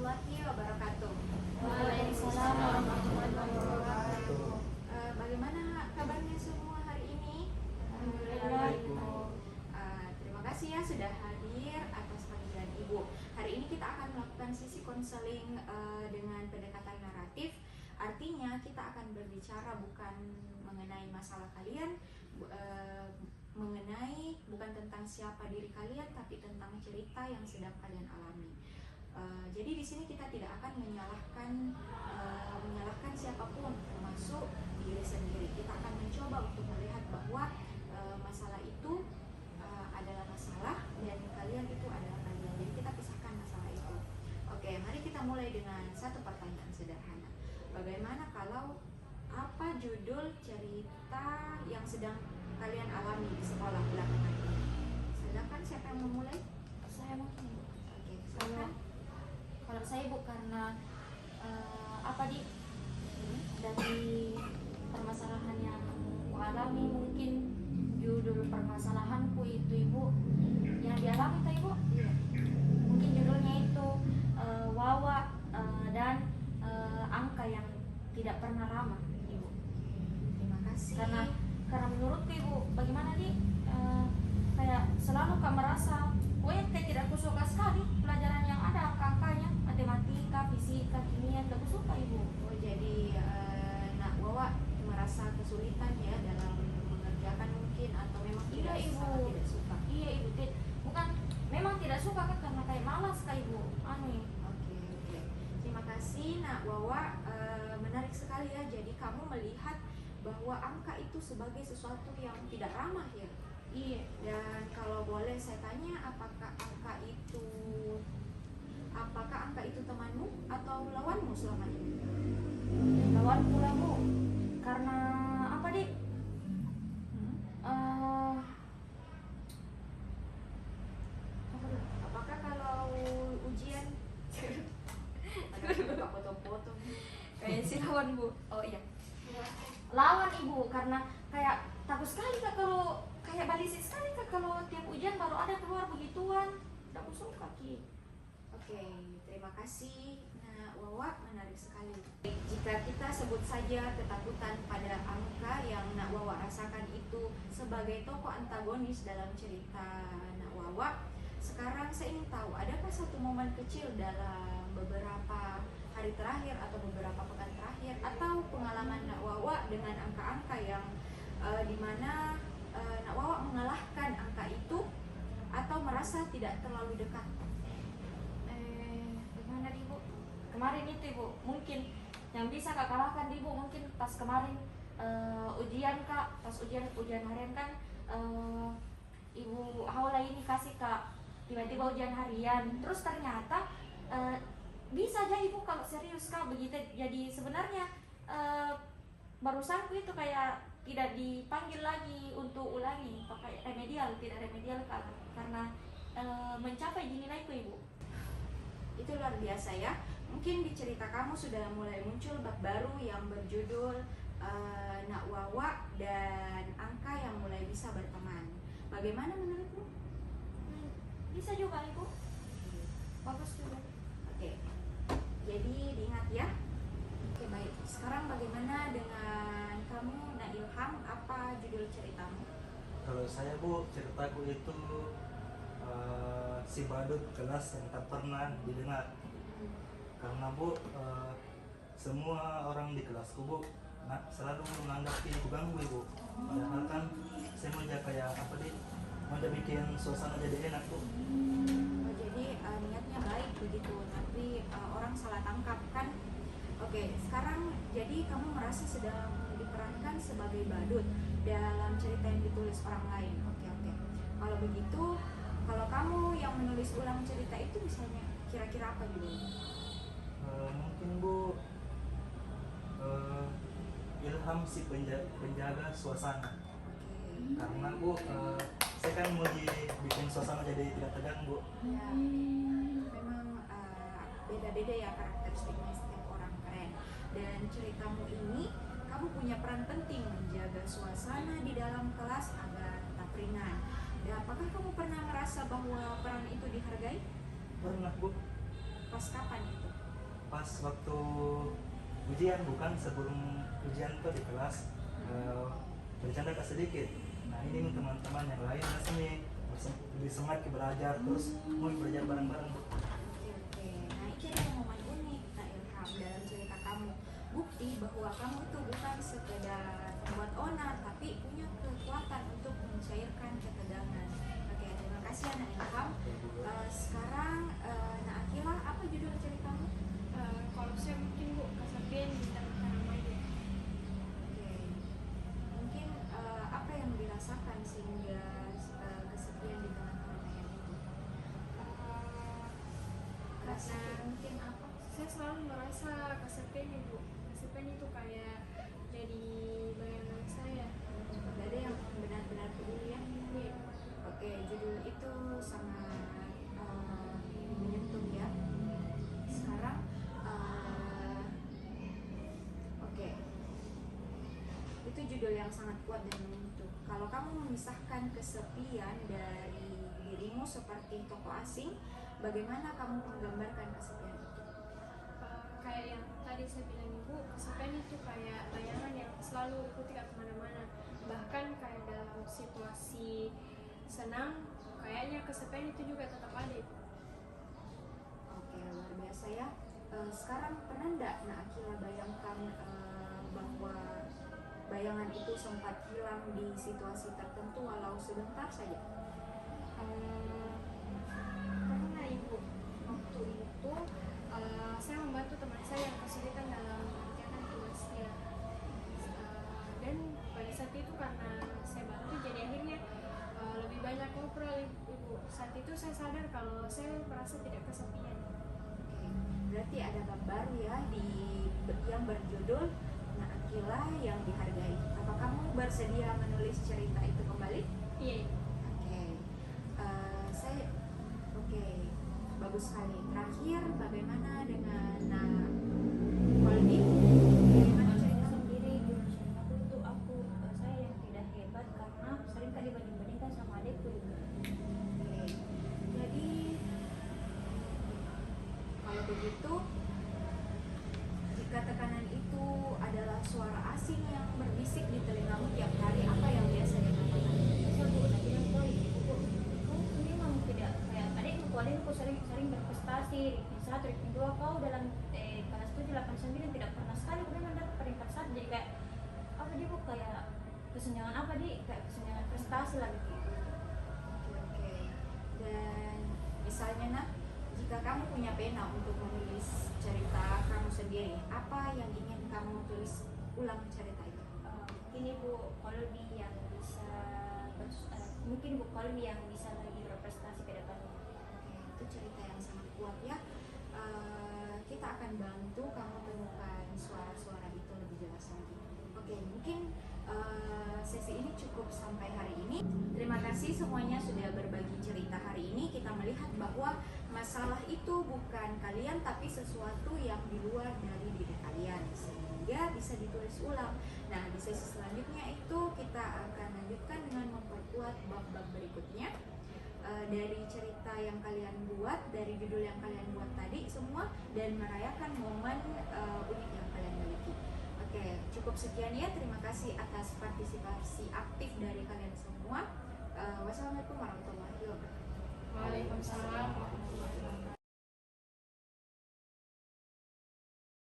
warahmatullahi wabarakatuh. Waalaikumsalam warahmatullahi wabarakatuh. Bagaimana kabarnya semua hari ini? Alhamdulillah. Terima kasih ya sudah hadir atas panggilan Ibu. Hari ini kita akan melakukan sesi konseling dengan pendekatan naratif. Artinya kita akan berbicara bukan mengenai masalah kalian, mengenai bukan tentang siapa diri kalian, tapi tentang cerita yang sedang kalian alami. Jadi di sini kita tidak akan menyalahkan siapapun, termasuk diri sendiri. Kita akan mencoba untuk melihat bahwa masalah itu adalah masalah dan kalian itu adalah kalian. Jadi kita pisahkan masalah itu. Oke, mari kita mulai dengan satu pertanyaan sederhana. Bagaimana kalau apa judul cerita yang sedang kalian alami di sekolah belakangan ini? Silakan, siapa yang memulai? Saya mungkin Ibu. Oke, silakan. Kalau saya Ibu karena dari permasalahan yang aku alami, mungkin judul permasalahanku itu Ibu yang dialami kan Ibu? Iya. Mungkin judulnya itu Wawa dan angka yang tidak pernah ramah Ibu. Terima kasih. Karena menurutku Ibu, bagaimana kayak selalu kak merasa kayak tidak kusuka sekali pelajaran yang ada angka-angkanya, matematika, fisika, kimia, tidak kusuka Ibu. Oh, jadi Nak Wawa merasa kesulitan ya dalam mengerjakan mungkin, atau memang Iya Ibu. sangat tidak suka? Iya Ibu, bukan memang tidak suka kan, karena kayak malas kak Ibu. Oke. Terima kasih Nak Wawa. Menarik sekali ya. Jadi kamu melihat bahwa angka itu sebagai sesuatu yang tidak ramah ya. Iya. Dan kalau boleh saya tanya, apakah angka itu temanmu atau lawanmu selama ini? Lawan pula Bu, karena apa Dik? Apakah kalau ujian ada foto-foto? Kayak si lawan Bu. Oh iya. Lawan Ibu, karena kayak takut sekali kak kalau kayak balisik sekali kak kalau tiap ujian baru ada keluar begituan. Tidak suka Ki. Oke, terima kasih Nak Wawa, menarik sekali. Jika kita sebut saja ketakutan pada angka yang Nak Wawa rasakan itu sebagai tokoh antagonis dalam cerita Nak Wawa, sekarang saya ingin tahu, adakah satu momen kecil dalam beberapa hari terakhir atau beberapa pekan terakhir, atau pengalaman Nak Wawa dengan angka-angka yang dimana Nak Wawa mengalahkan angka itu atau merasa tidak terlalu dekat? Bagaimana Ibu? Kemarin itu Ibu, mungkin yang bisa kak kalahkan Ibu mungkin pas kemarin ujian kak, pas ujian harian kan Ibu Haula ini kasih kak tiba-tiba ujian harian, terus ternyata bisa aja Ibu kalau serius kak begitu. Jadi sebenarnya barusanku itu kayak tidak dipanggil lagi untuk ulangi pakai remedial, tidak remedial kak, karena mencapai nilaiku Ibu. Itu luar biasa ya. Mungkin di cerita kamu sudah mulai muncul bab baru yang berjudul Nak Wawa dan angka yang mulai bisa berteman. Bagaimana menurutmu? Bisa juga Ibu. Bagus juga. Oke. Jadi diingat ya. Oke, baik. Sekarang bagaimana dengan kamu, Nak Ilham? Apa judul ceritamu? Kalau saya Bu, ceritaku itu si badut kelas yang tak pernah didengar. Karena Bu, semua orang di kelasku Bu selalu menanggapi aku ganggu Bu. Padahal kan saya mau kayak mau bikin suasana jadi enak Bu. Oh, jadi niatnya baik begitu, tapi orang salah tangkap kan? Oke, sekarang jadi kamu merasa sedang diperankan sebagai badut dalam cerita yang ditulis orang lain. Oke. Kalau begitu, kalau kamu yang menulis ulang cerita itu misalnya kira-kira apa gitu? Mungkin Bu, Ilham si penjaga suasana. Karena Bu, saya kan mau bikin suasana jadi tidak tegang Bu. Ya, memang beda-beda ya karakteristiknya setiap orang, keren. Dan ceritamu ini, kamu punya peran penting menjaga suasana di dalam kelas agar tetap ringan. Dan apakah kamu pernah merasa bahwa peran itu dihargai? Pernah Bu. Pas kapan itu? pas waktu ujian, bukan sebelum ujian tuh di kelas, bercanda sedikit. Nah ini teman-teman yang lain rasanya lebih semangat belajar, terus mau belajar bareng-bareng. Oke. Nah itu yang momen unik Nak Ilham dalam cerita kamu, bukti bahwa kamu itu bukan sekedar membuat onar, tapi punya kekuatan untuk mencairkan ketegangan. Oke, terima kasih ya Nak Ilham. Sekarang Nak Akila, apa judul ceritamu? Kalau saya mungkin Bu kesepian di tengah-tengah aja. Oke, mungkin apa yang dirasakan sehingga kesepian di tengah-tengah itu? Rasa mungkin apa? Saya selalu merasa kesepian Ibu. Kesepian itu kayak jadi bayangan saya. Seperti ada yang benar-benar peduli ya. Iya. Oke, judul itu sangat menyentuh ya. Sekarang, oke, itu judul yang sangat kuat dan menyentuh. Kalau kamu memisahkan kesepian dari dirimu seperti tokoh asing, bagaimana kamu menggambarkan kesepian itu? Kayak yang tadi saya bilang Ibu, kesepian itu kayak bayangan yang selalu ikuti ke kemana-mana. Bahkan kayak dalam situasi senang, kayaknya kesepian itu juga tetap ada. Oke, luar biasa ya. Sekarang pernah enggak Nak Akila bayangkan bahwa bayangan itu sempat hilang di situasi tertentu walau sebentar saja? Pernah Ibu, waktu itu saya membantu teman saya yang kesulitan dalam mengerjakan tugasnya. Dan pada saat itu karena saya bantu, jadi akhirnya lebih banyak ngobrol Ibu. Saat itu saya sadar kalau saya merasa tidak kesepian. Oke, berarti ada bab baru ya di yang berjudul Nak Akila yang dihargai. Apa kamu bersedia menulis cerita itu kembali? Iya Ibu. Oke, oke, bagus sekali. Terakhir, bagaimana dengan Nak Kolbi? Bagaimana cerita? Sendiri jurus aku itu saya yang tidak hebat karena sering kali dibanding-bandingkan sama adikku juga. Oke, jadi kalau begitu, jika tekanan itu adalah suara asing yang berbisik di telingamu tiap hari, apa yang biasanya kamu lakukan? Saya bu nak bilang kau ibu memang tidak kayak adikku, adikku sering berprestasi, ranking 1, ranking 2, kau dalam kelas 7, 8, 9 tidak pernah sekali kemudian mendapat peringkat 1, jadi kayak apa dia bu kayak kesenjangan apa di kayak kesenjangan prestasi lah gitu. Oke. Dan misalnya Nak, jika kamu punya pena untuk menulis cerita kamu sendiri, apa yang ingin kamu tulis ulang cerita itu? Mungkin ibu Kolbi yang bisa mungkin bu Kolbi yang bisa lagi berprestasi ke depannya. Oke, itu cerita yang sangat kuat ya. Kita akan bantu kamu temukan suara-suara itu lebih jelas lagi. Oke, mungkin sesi ini cukup sampai hari ini. Terima kasih semuanya sudah berbagi cerita hari ini. Kita melihat bahwa masalah itu bukan kalian tapi sesuatu yang di luar dari diri kalian, sehingga bisa ditulis ulang. Nah, di sesi selanjutnya itu kita akan lanjutkan dengan memperkuat bab-bab berikutnya dari cerita yang kalian buat, dari judul yang kalian buat tadi semua, dan merayakan momen unik yang kalian miliki. Oke, cukup sekian ya. Terima kasih atas partisipasi aktif dari kalian semua. Wassalamualaikum warahmatullahi wabarakatuh. Waalaikumsalam.